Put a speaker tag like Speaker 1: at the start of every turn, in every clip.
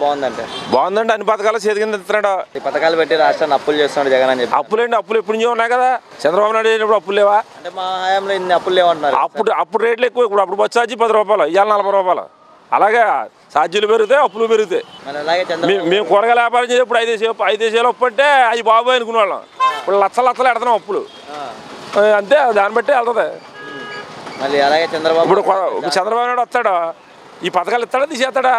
Speaker 1: బాగుందంటే
Speaker 2: బాగుందండి. అన్ని పథకాలు చేతి కింద ఇస్తున్నాడు.
Speaker 1: ఈ పథకాలు పెట్టి రాష్ట్రాన్ని అప్పులు చేస్తున్నాడు జగన్ అని చెప్పి.
Speaker 2: అప్పులు ఎప్పుడు నుంచి ఉన్నాయి కదా. చంద్రబాబు నాయుడు అయినప్పుడు అప్పులు లేవా?
Speaker 1: అంటే మా హయాంలో ఇన్ని అప్పులు లేవంటున్నారు.
Speaker 2: అప్పుడు రేట్లు ఎక్కువ. అప్పుడు బస్సు ఛార్జీ 10 రూపాయలు, ఇవాళ 40 రూపాయలు. అలాగే ఛార్జీలు పెరుగుతాయి, అప్పులు పెరుగుతాయి. మేము కూరగాయల వ్యాపారం చేసేప్పుడు 5 అప్పు అంటే అవి బాబు అనుకునే వాళ్ళం. ఇప్పుడు లక్షలు ఎడతాం అప్పులు. అంతే, దాన్ని బట్టి వెళ్తుంది.
Speaker 1: మళ్ళీ అలాగే
Speaker 2: ఇప్పుడు చంద్రబాబు నాయుడు వస్తాడు, ఈ పథకాలు ఇస్తాడా తీసేస్తాడా?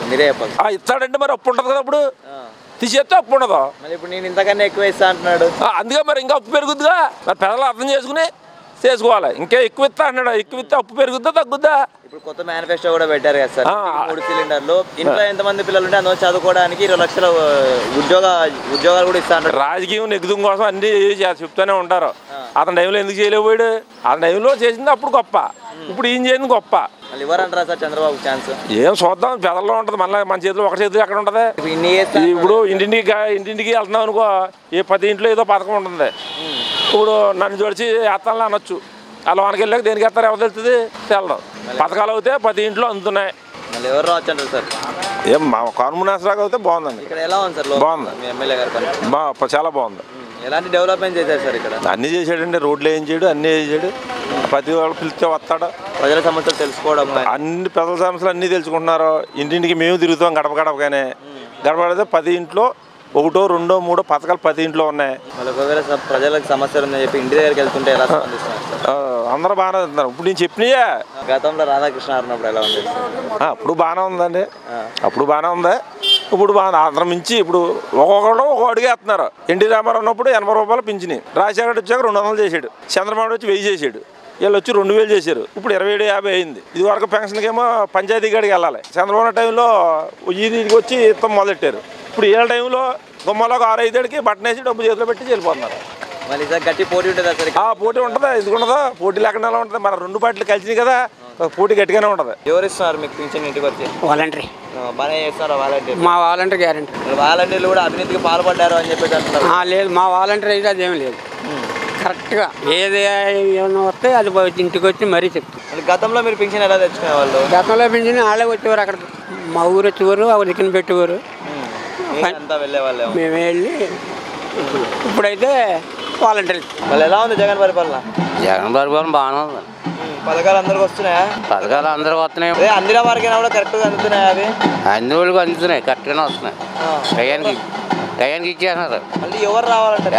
Speaker 1: మీరే చెప్పాలి.
Speaker 2: ఇస్తాడంటే మరి అప్పు ఉంటుంది కదా. అప్పుడు తీసేస్తే అప్పు ఉండదు.
Speaker 1: ఇప్పుడు నేను ఇంతకన్నా ఎక్కువ ఇస్తా అంటున్నాడు.
Speaker 2: అందుకే మరి ఇంకా అప్పు పెరుగుద్దిగా. మరి ప్రజలు అర్థం చేసుకుని చేసుకోవాలి. ఇంకా ఎక్కువ ఇస్తా అన్నాడు. ఎక్కువ ఇస్తే అప్పు పెరుగుద్దా తగ్గుద్దా?
Speaker 1: ఇప్పుడు కొత్త మేనిఫెస్టో కూడా పెట్టారు కదా సార్. 3 సిలిండర్లు. ఇంట్లో ఎంతమంది పిల్లలు ఉంటే అందులో చదువుకోవడానికి 20 లక్షల ఉద్యోగాలు కూడా ఇస్తా అంటారు.
Speaker 2: రాజకీయం నెగ్గుదం కోసం అన్ని చెప్తూనే ఉంటారు. అతని టైంలో ఎందుకు చేయలేకపోయాడు? ఆ టైంలో చేసింది అప్పుడు గొప్ప, ఇప్పుడు ఏం చేసింది గొప్ప.
Speaker 1: మళ్ళీ ఇవ్వరంటారా సార్ చంద్రబాబు ఛాన్స్?
Speaker 2: ఏం చూద్దాం, పెదల్లో ఉంటుంది. మళ్ళీ మన చేతిలో ఒక చేతిలో ఎక్కడ ఉంటుంది? ఇప్పుడు ఇంటింటికి వెళ్తున్నాం అనుకో, ఏ 10 ఇంట్లో ఏదో పథకం ఉంటుంది. ఇప్పుడు నన్ను చూడిచి వేస్తాను అనొచ్చు. అలా వానికి వెళ్ళాక దేనికి వేస్తారు ఎవరు తెలుస్తుంది? తెలడం. పథకాలు అయితే 10 ఇంట్లో అందుతున్నాయి.
Speaker 1: మళ్ళీ ఎవరు రావచ్చు అంటారు సార్?
Speaker 2: ఏం మా కాన్మునేశ్వరరావు అయితే బాగుందండి.
Speaker 1: ఇక్కడ ఎలా ఉంది సార్?
Speaker 2: బాగుంది.
Speaker 1: ఎమ్మెల్యే గారు
Speaker 2: చాలా బాగుంది.
Speaker 1: ఎలాంటి డెవలప్మెంట్ చేశారు సార్ ఇక్కడ?
Speaker 2: అన్నీ చేశాడండి. రోడ్లు ఏం చేయడు, అన్నీ చేశాడు. ప్రతి వాళ్ళు పిలిస్తే వస్తాడు.
Speaker 1: ప్రజల సమస్యలు తెలుసుకోవడం,
Speaker 2: అన్ని ప్రజల సమస్యలు అన్నీ తెలుసుకుంటున్నారు. ఇంటింటికి మేము తిరుగుతాం గడపగానే. గడపడితే 10 ఇంట్లో 1, 2, 3 పథకాలు 10 ఇంట్లో ఉన్నాయి.
Speaker 1: మళ్ళీ ఒకవేళ ప్రజలకు సమస్యలు ఉన్నాయని చెప్పి ఇంటి దగ్గరికి వెళ్తుంటే ఎలా స్పందిస్తున్నారు?
Speaker 2: అందరూ బాగానే వెళ్తున్నారు. ఇప్పుడు నేను చెప్పినయే.
Speaker 1: గతంలో రాధాకృష్ణ ఉన్నప్పుడు ఎలా ఉంది?
Speaker 2: అప్పుడు బాగానే ఉందండి. అప్పుడు బాగానే ఉంది. ఇప్పుడు బాగా అందరం మించి ఇప్పుడు ఒక్కొక్కడు ఒక అడిగేస్తున్నారు. ఎన్టీ రామారావు ఉన్నప్పుడు 80 రూపాయలు పింఛని, రాజశేఖర్ వచ్చాక 200 చేశాడు, చంద్రబాబు వచ్చి 1000 చేశాడు, వీళ్ళు వచ్చి 2000 చేశారు. ఇప్పుడు 27,50 అయింది. ఇది వరకు పెన్షన్కి ఏమో పంచాయతీ కాడికి వెళ్ళాలి. చంద్రబాబు టైంలో ఈదికి వచ్చి ఇస్తాం మొదలెట్టారు. ఇప్పుడు వీళ్ళ టైంలో గుమ్మలోకి 6-5 బట్టన్ వేసి డబ్బు చేతిలో పెట్టి వెళ్ళిపోతున్నారు.
Speaker 1: మళ్ళీ గట్టి పోటీ ఉంటుంది సార్?
Speaker 2: పోటీ ఉంటుంది. ఎందుకు ఉండదు? పోటీ లేకుండా ఎలా ఉంటుంది? మన 2 పార్టీలు కలిసినాయి కదా, పోటీ గట్టిగానే ఉంటుంది.
Speaker 1: ఎవరు ఇస్తున్నారు మీకు పింఛన్ ఇంటికి వచ్చి?
Speaker 3: వాలంటరీ
Speaker 1: బాగానే చేస్తారా? వాలంటీర్?
Speaker 3: మా వాలంటీర్ గ్యారెంటీ.
Speaker 1: వాలంటీర్లు కూడా అవినీతికి పాల్పడ్డారు అని చెప్పేసి అంటున్నారు.
Speaker 3: లేదు, మా వాలంటీర్ అయితే అదేం లేదు. కరెక్ట్గా ఏది ఏమన్నా వస్తే అది ఇంటికి వచ్చి మరీ చెప్తాం.
Speaker 1: గతంలో మీరు పింఛన్ ఎలా తెచ్చుకునే వాళ్ళు?
Speaker 3: గతంలో పింఛన్ వాళ్ళే వచ్చేవారు. అక్కడ మా ఊరు వచ్చేవారు, అక్కడ దిక్కున పెట్టేవారు,
Speaker 1: వెళ్ళేవాళ్ళు.
Speaker 3: మేము వెళ్ళి. ఇప్పుడైతే వాలంటీర్.
Speaker 1: మళ్ళీ ఎలా ఉంది జగన్ పరిపాలన?
Speaker 4: జగన్ పరిపాలన బాగానే ఉంది.
Speaker 1: పథకాలు అందరికి వస్తున్నాయా?
Speaker 4: పథకాలు అందరికి వస్తున్నాయి.
Speaker 1: అందిన వారికైనా కూడా కరెక్ట్గా అందుతున్నాయా? అవి
Speaker 4: అన్ని వాళ్ళకి అందుతున్నాయి, కరెక్ట్గానే వస్తున్నాయి. టయానికి ఇచ్చేస్తున్నారు.
Speaker 1: మళ్ళీ ఎవరు రావాలంటారు?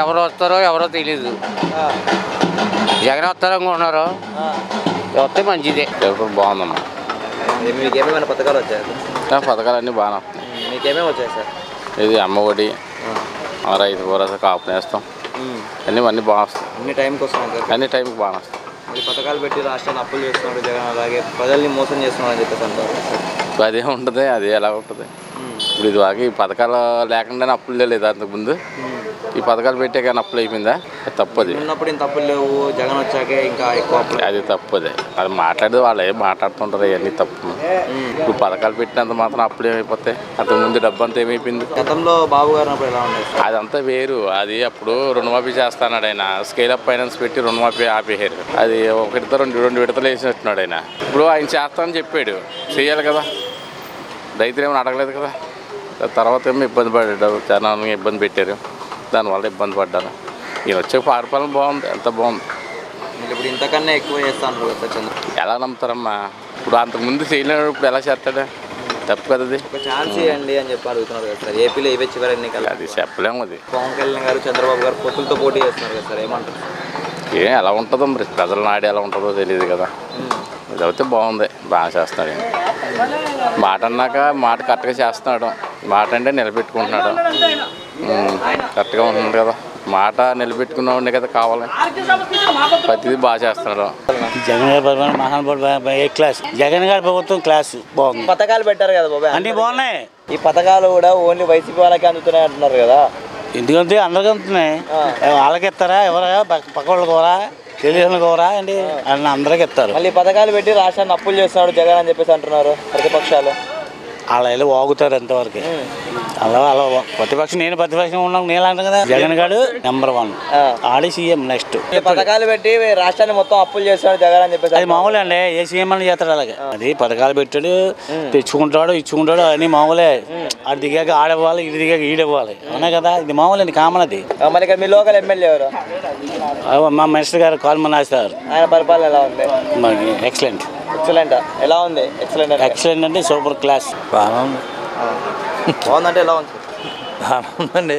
Speaker 4: ఎవరు వస్తారో ఎవరో తెలీదు. జగన్ వస్తారు అనుకుంటున్నారు. వస్తే మంచిదే. బాగుందమ్మా.
Speaker 1: మీకేమేమైనా పథకాలు వచ్చాయి?
Speaker 4: పథకాలు అన్నీ బాగానే వస్తున్నాయి.
Speaker 1: మీకేమేమి వచ్చాయి సార్?
Speaker 4: ఇది అమ్మఒడి, రైతు భరోసా, కాపు నేస్తాం, అన్నీ బాగా వస్తాయి.
Speaker 1: అన్ని టైంకి వస్తున్నాయి.
Speaker 4: అన్ని టైంకి బాగా వస్తాయి.
Speaker 1: మళ్ళీ పథకాలు పెట్టి రాష్ట్రాన్ని అప్పులు చేస్తున్నాడు జగన్, అలాగే ప్రజల్ని మోసం చేస్తున్నాడు అని చెప్పేసి అంటారు.
Speaker 4: అదే ఉంటుంది, అది ఎలా ఉంటుంది. ఇప్పుడు ఇది వాకి ఈ పథకాలు లేకుండానే అప్పులు లేదు. అంతకుముందు ఈ పథకాలు పెట్టే కానీ అప్పులు అయిపోయిందా? అది తప్పది.
Speaker 1: ఉన్నప్పుడు ఇంత అప్పులు లేవు, జగన్ వచ్చాకే ఇంకా ఎక్కువ అప్పులు.
Speaker 4: అది తప్పదే. అది మాట్లాడేది వాళ్ళు ఏం మాట్లాడుతుంటారు, అవన్నీ తప్పు. ఇప్పుడు పథకాలు పెట్టినంత మాత్రం అప్పులు ఏమైపోతాయి? అంతకుముందు డబ్బు అంతా ఏమైపోయింది?
Speaker 1: గతంలో బాబు గారు అప్పుడు ఎలా ఉండేది?
Speaker 4: అదంతా వేరు. అది అప్పుడు రుణమాఫీ చేస్తాడు ఆయన. స్కేల్ అప్ ఫైనాన్స్ పెట్టి రుణమాఫీ ఆపేశారు. అది ఒకటితో రెండు విడతలు వేసినట్టున్నాడు ఆయన. ఇప్పుడు ఆయన చేస్తానని చెప్పాడు, చేయాలి కదా. రైతులు ఏమైనా అడగలేదు కదా. తర్వాత ఏమో ఇబ్బంది పడ్డాడు, జనాన్ని ఇబ్బంది పెట్టారు, దానివల్ల ఇబ్బంది పడ్డాను. ఈయన వచ్చే పరిపాలన బాగుంది, ఎంత బాగుంది.
Speaker 1: ఇప్పుడు ఇంతకన్నా ఎక్కువ చేస్తాను
Speaker 4: ఎలా నమ్ముతారమ్మా? ఇప్పుడు అంతకుముందు చేయలేడు, ఇప్పుడు ఎలా చేస్తాడు? తప్పు కదా. అది
Speaker 1: ఒక ఛాన్స్ ఇవ్వండి అని చెప్పి అడుగుతున్నారు కదా సార్. ఏపీలో ఇవే చివరి ఎన్నికలు.
Speaker 4: అది చెప్పలేము. అది
Speaker 1: పవన్ కళ్యాణ్ గారు, చంద్రబాబు గారు పొత్తులతో పోటీ చేస్తున్నారు కదా సార్, ఏమంటారు?
Speaker 4: ఎలా ఉంటుందో మరి, ప్రజల నాడు ఎలా ఉంటుందో తెలియదు కదా. ఇది అయితే బాగుంది, బాగా చేస్తున్నాడు. మాట అన్నాక మాట కరెక్ట్గా చేస్తున్నాడు. మాట అంటే నిలబెట్టుకుంటున్నాడు, కరెక్ట్గా ఉంటున్నాడు కదా. మాట నిలబెట్టుకున్నవాడినే కదా కావాలి. ప్రతిదీ బాగా చేస్తున్నాడు.
Speaker 5: జగన్ గారి పరిపాలన మహానుభావుడు, ఏ క్లాస్. జగన్ గారి ప్రభుత్వం క్లాస్ బాగుంది.
Speaker 1: పథకాలు పెట్టారు కదా బాబాయ్,
Speaker 5: అన్నీ బాగున్నాయి.
Speaker 1: ఈ పథకాలు కూడా ఓన్లీ వైసీపీ వాళ్ళకి అందుతున్నాయి అంటున్నారు కదా.
Speaker 5: ఎందుకంటే అందరికీ అందుతున్నాయి. వాళ్ళకి ఇస్తారా? ఎవరా? పక్క వాళ్ళకి కోరా, తెలియని కోరా అండి, అన్న అందరికి ఇస్తారు.
Speaker 1: మళ్ళీ పథకాలు పెట్టి రాష్ట్రాన్ని అప్పులు చేస్తున్నాడు జగన్ అని చెప్పేసి అంటున్నారు ప్రతిపక్షాలు.
Speaker 5: అలా వెళ్ళి వాగుతారు ఎంతవరకు అలా అలా ప్రతిపక్షం నేను ప్రతిపక్షం ఉన్నాను నేను అంటాను కదా. జగన్ గారు నెంబర్ 1 ఆడి సీఎం నెక్స్ట్.
Speaker 1: పథకాలు పెట్టి రాష్ట్రాన్ని మొత్తం అప్పులు చేస్తాడు జగన్ అని చెప్పేసి
Speaker 5: అది మామూలే అండి, ఏ సీఎం అని చేస్తాడు అలాగే. అది పథకాలు పెట్టాడు, తెచ్చుకుంటాడు, ఇచ్చుకుంటాడు, అన్ని మామూలే. ఆడు దిగాక ఆడివ్వాలి, ఇది దిగాక ఈడివ్వాలి, అవునా కదా. ఇది మామూలు అండి, కామన్ అది.
Speaker 1: మరి ఇక్కడ మీ లోకల్ ఎమ్మెల్యే ఎవరు?
Speaker 5: మా మినిస్టర్ గారు కాల్మన్ నాస్తారు.
Speaker 1: ఆయన పరిపాలన ఎలా ఉంది?
Speaker 5: మనకి ఎక్సలెంట్.
Speaker 1: ఎక్సలెంట్ ఎలా ఉంది?
Speaker 5: ఎక్సలెంట్ అంటే సూపర్ క్లాస్. బాగా ఉంది.
Speaker 1: బాగుందంటే ఎలా ఉంది?
Speaker 6: బాగానే ఉందండి,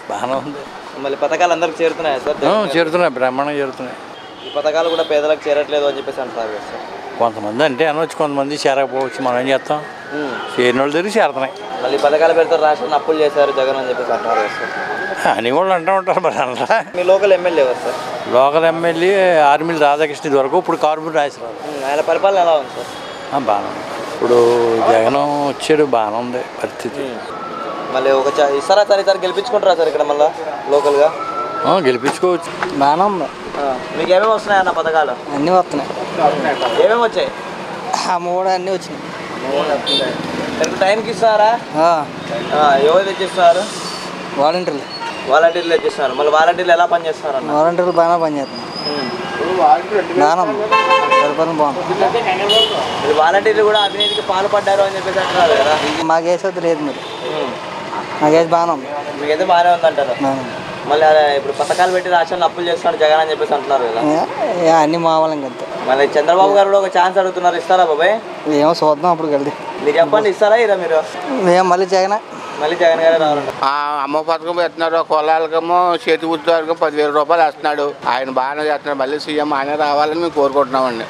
Speaker 6: బాగానే ఉంది.
Speaker 1: మళ్ళీ పథకాలు అందరికి చేరుతున్నాయి సార్?
Speaker 6: చేరుతున్నాయి, బ్రహ్మాండంగా చేరుతున్నాయి.
Speaker 1: ఈ పథకాలు కూడా పేదలకు చేరట్లేదు అని చెప్పేసి అంటారు కదా సార్.
Speaker 6: కొంతమంది అంటే అనవచ్చు, కొంతమంది చేరకపోవచ్చు, మనం ఏం చేస్తాం. చేరిన వాళ్ళు దగ్గర చేరుతున్నాయి.
Speaker 1: మళ్ళీ పథకాలు పెడతారు, రాష్ట్రాన్ని అప్పులు చేశారు జగన్ అని చెప్పేసి అంటారు కదా సార్.
Speaker 6: అని కూడా అంటూ ఉంటారు మరి. అలా
Speaker 1: మీ లోకల్ ఎమ్మెల్యే ఎవరు సార్?
Speaker 6: లోకల్ ఎమ్మెల్యే ఆర్మీలు రాధాకృష్ణ ఇది వరకు, ఇప్పుడు కార్పొరేట్ రాజేశ్వరరావు.
Speaker 1: ఆయన పరిపాలన ఎలా ఉంది సార్?
Speaker 6: బాగానే ఉంది. ఇప్పుడు జగన్ వచ్చాడు, బాగానే ఉంది పరిస్థితి.
Speaker 1: మళ్ళీ ఒక ఇస్తారా సార్? ఈసారి గెలిపించుకుంటారా సార్ ఇక్కడ మళ్ళీ లోకల్గా?
Speaker 6: గెలిపించుకోవచ్చు.
Speaker 3: బాగానే ఉంది.
Speaker 1: మీకు ఏమేమి వస్తున్నాయి అన్న పథకాలు?
Speaker 3: అన్నీ వస్తున్నాయి.
Speaker 1: ఏమేమి వచ్చాయి?
Speaker 3: మూడు అన్నీ వచ్చినాయి.
Speaker 1: టైంకి ఇస్తారా? ఎవరు తెచ్చిస్తున్నారు?
Speaker 3: వాలంటీర్లు.
Speaker 1: వాలంటీర్లు తెచ్చిస్తున్నారు. మళ్ళీ వాలంటీర్లు ఎలా పనిచేస్తున్నారు అన్న?
Speaker 3: వాలంటీర్లు బాగానే పనిచేస్తున్నాయి. పరిపాలన బాగుంది.
Speaker 1: వాలంటీర్లు కూడా అవినీతికి పాల్పడ్డారు అని చెప్పేసి అంటున్నారు కదా.
Speaker 3: మాకేసేది లేదు, మరి మాకేసి బాగానే ఉంది.
Speaker 1: మీకైతే బాగానే ఉందంటారు. మళ్ళీ ఇప్పుడు పథకాలు పెట్టి రాష్ట్రాన్ని అప్పులు చేస్తున్నాడు జగన్ అని చెప్పేసి అంటున్నారు కదా.
Speaker 3: అన్ని మావాళ్ళం కదా.
Speaker 1: మళ్ళీ చంద్రబాబు గారు కూడా ఒక ఛాన్స్ అడుగుతున్నారు, ఇస్తారా బాబాయ్?
Speaker 3: ఏమో చూద్దాం అప్పుడు కలిసి.
Speaker 1: మీరు చెప్పండి, ఇస్తారా ఇరా మీరు?
Speaker 3: మేము మళ్ళీ జగన్
Speaker 1: గారే రావాలంట.
Speaker 7: అమ్మ పథకం పెడుతున్నారు, కులాలకేమో చేతి ఉద్యోగం 10,000 రూపాయలు వేస్తున్నాడు. ఆయన బాగానే చేస్తున్నాడు. మళ్ళీ సీఎం ఆయన రావాలని మేము కోరుకుంటున్నామండి.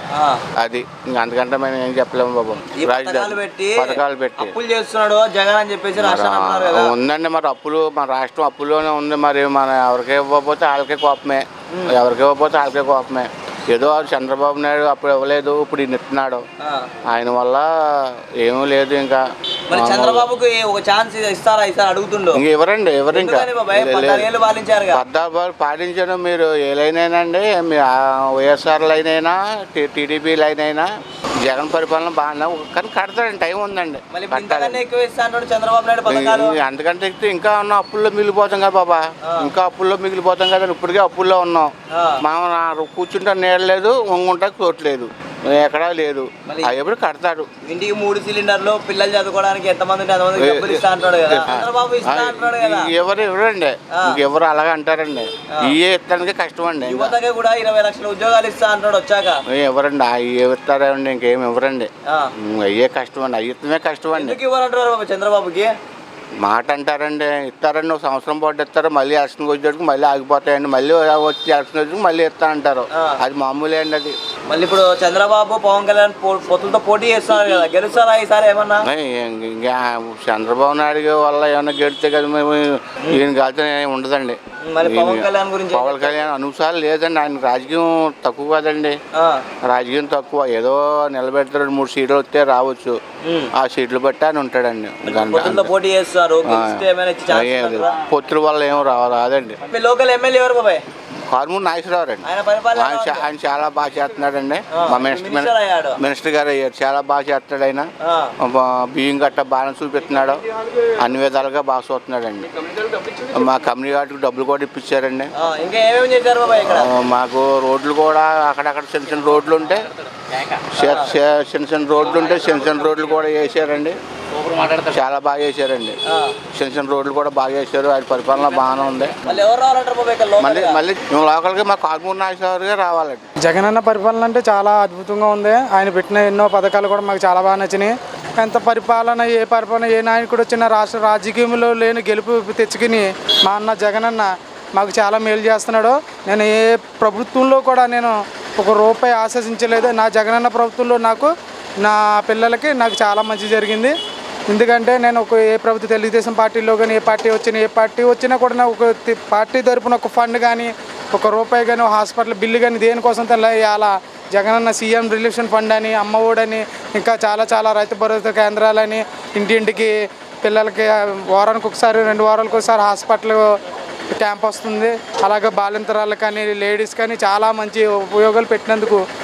Speaker 7: అది ఇంకా అంతకంటే మేము ఏం చెప్పలేము బాబు.
Speaker 1: పథకాలు పెట్టి
Speaker 7: అప్పులు
Speaker 1: చేస్తున్నాడు జగన్ అని చెప్పేసి
Speaker 7: ఉందండి. మరి అప్పులు, మన రాష్ట్రం అప్పుల్లోనే ఉంది. మరి మన ఎవరికి ఇవ్వకపోతే వాళ్ళకే కోపమే, ఎవరికి ఇవ్వకపోతే వాళ్ళకే కోపమే. ఏదో చంద్రబాబు నాయుడు అప్పుడు ఇవ్వలేదు, ఇప్పుడు ఈయన ఇస్తున్నాడు. ఆయన వల్ల ఏమీ లేదు. ఇంకా
Speaker 1: చంద్రబాబుకి ఒక ఛాన్స్ ఇస్తారా ఈసారి అడుగుతుండో?
Speaker 7: ఎవరండి ఎవరు ఇంకా
Speaker 1: 14
Speaker 7: పాటించాను. మీరు ఏ లైన్ అయినా అండి, వైఎస్ఆర్ లైన్ అయినా, టీడీపీ లైన్ అయినా జగన్ పరిపాలన బాగా, కానీ కడతాడండి, టైం ఉందండి. అందుకంటే ఇంకా ఉన్న అప్పుల్లో మిగిలిపోతాం కదా బాబా, ఇంకా అప్పుల్లో మిగిలిపోతాం కదా. ఇప్పటికే అప్పుల్లో ఉన్నాం. మనం కూర్చుంటే నీడలేదు, వంగుంటా చోట్లేదు, ఎక్కడా లేదు. అవి ఎప్పుడు కడతాడు.
Speaker 1: ఇంటికి 3 సిలిండర్లు, పిల్లలు చదువుకోవడానికి ఎంతమంది ఉంటే అంతమంది డబ్బులు ఇస్తా అంటాడు కదా చంద్రబాబు.
Speaker 7: ఎవరు ఎవరండి, ఎవరు అలాగే అంటారండి. ఇవే ఇస్తానికి కష్టం అండి.
Speaker 1: యువతకి కూడా 20 లక్షల ఉద్యోగాలు ఇస్తా అంటాడు వచ్చాక.
Speaker 7: ఎవరండి అవి ఇస్తారండి, ఇంకేం ఇవ్వరండి. అయ్యే కష్టం అండి, అవి ఇస్తమే కష్టం అండి.
Speaker 1: ఎందుకు ఇవ్వరంటారు బాబు చంద్రబాబుకి?
Speaker 7: మాట అంటారండి, ఇస్తారండి. ఒక సంవత్సరం పాటు ఇస్తారు, మళ్ళీ ఎలక్షన్కి వచ్చేటికి మళ్ళీ ఆగిపోతాయండి. మళ్ళీ వచ్చి ఎలక్షన్ వచ్చి మళ్ళీ ఇస్తా అంటారు. అది మామూలే అండి. అది
Speaker 1: మళ్ళీ ఇప్పుడు చంద్రబాబు పవన్ కళ్యాణ్ పొత్తులతో పోటీ చేస్తున్నారు కదా, గెలుస్తారా ఈసారి ఏమన్నా?
Speaker 7: ఇంకా చంద్రబాబు నాయుడు వల్ల ఏమన్నా గెలిస్తే కదా మేము ఈయన కాల్చిన ఉండదండి.
Speaker 1: మరి పవన్ కళ్యాణ్ గురించి?
Speaker 7: పవన్ కళ్యాణ్ అనుసారం లేదండి. ఆయన రాజకీయం తక్కువ కదండి, రాజకీయం తక్కువ. ఏదో నిలబెడతారు, 3 సీట్లు వస్తే రావచ్చు, ఆ సీట్లు బట్టి ఆయన ఉంటాడండి.
Speaker 1: పోటీ చేస్తారు,
Speaker 7: పొత్తుల వల్ల ఏమో రాదండి.
Speaker 1: లోకల్ ఎమ్మెల్యే ఎవరు బాబాయ్?
Speaker 7: కార్మూర్ నాగేశ్వరరావు అండి. ఆయన చాలా బాగా చేస్తున్నాడండి. మా మినిస్టర్ గారు అయ్యారు, చాలా బాగా చేస్తున్నాడు. ఆయన బియ్యం గట్ట బాగా చూపిస్తున్నాడు, అన్ని విధాలుగా బాగా చూస్తున్నాడండి. మా కంపెనీ వాటికి డబ్బులు కూడా ఇప్పించారండి. మాకు రోడ్లు కూడా అక్కడక్కడ చిన్న చిన్న రోడ్లు ఉంటే చిన్న రోడ్లు కూడా వేసారండి. చాలా బాగా చేశారండి. చిన్న రోడ్లు కూడా బాగా చేశారు. ఆయన పరిపాలన బాగానే ఉంది. మళ్ళీ మేము లోకల్గా మా కార్మూర్ నాగేశ్వరరావు రావాలండి.
Speaker 8: జగన్ అన్న పరిపాలన అంటే చాలా అద్భుతంగా ఉంది. ఆయన పెట్టిన ఎన్నో పథకాలు కూడా మాకు చాలా బాగా నచ్చినాయి. ఎంత పరిపాలన, ఏ నాయకుడు వచ్చిన రాష్ట్ర రాజకీయంలో లేని గెలుపు తెచ్చుకుని మా అన్న జగన్ అన్న మాకు చాలా మేలు చేస్తున్నాడు. నేను ఏ ప్రభుత్వంలో కూడా నేను ₹1 ఆశించలేదు. నా జగనన్న ప్రభుత్వంలో నా పిల్లలకి నాకు చాలా మంచి జరిగింది. ఎందుకంటే నేను ఏ ప్రభుత్వ తెలుగుదేశం పార్టీలో కానీ ఏ పార్టీ వచ్చినా కూడా ఒక పార్టీ తరపున ఒక ఫండ్ కానీ ₹1 కానీ హాస్పిటల్ బిల్లు కానీ దేనికోసం అలా జగనన్న సీఎం రిలీఫ్ ఫండ్ అని, అమ్మఒడని, ఇంకా చాలా రైతు భరోసా కేంద్రాలని, ఇంటింటికి పిల్లలకి వారానికి ఒకసారి 2 వారాలకు ఒకసారి హాస్పిటల్ క్యాంప్ వస్తుంది. అలాగే బాలింతరాలకు కానీ లేడీస్ కానీ చాలా మంచి ఉపయోగాలు పెట్టినందుకు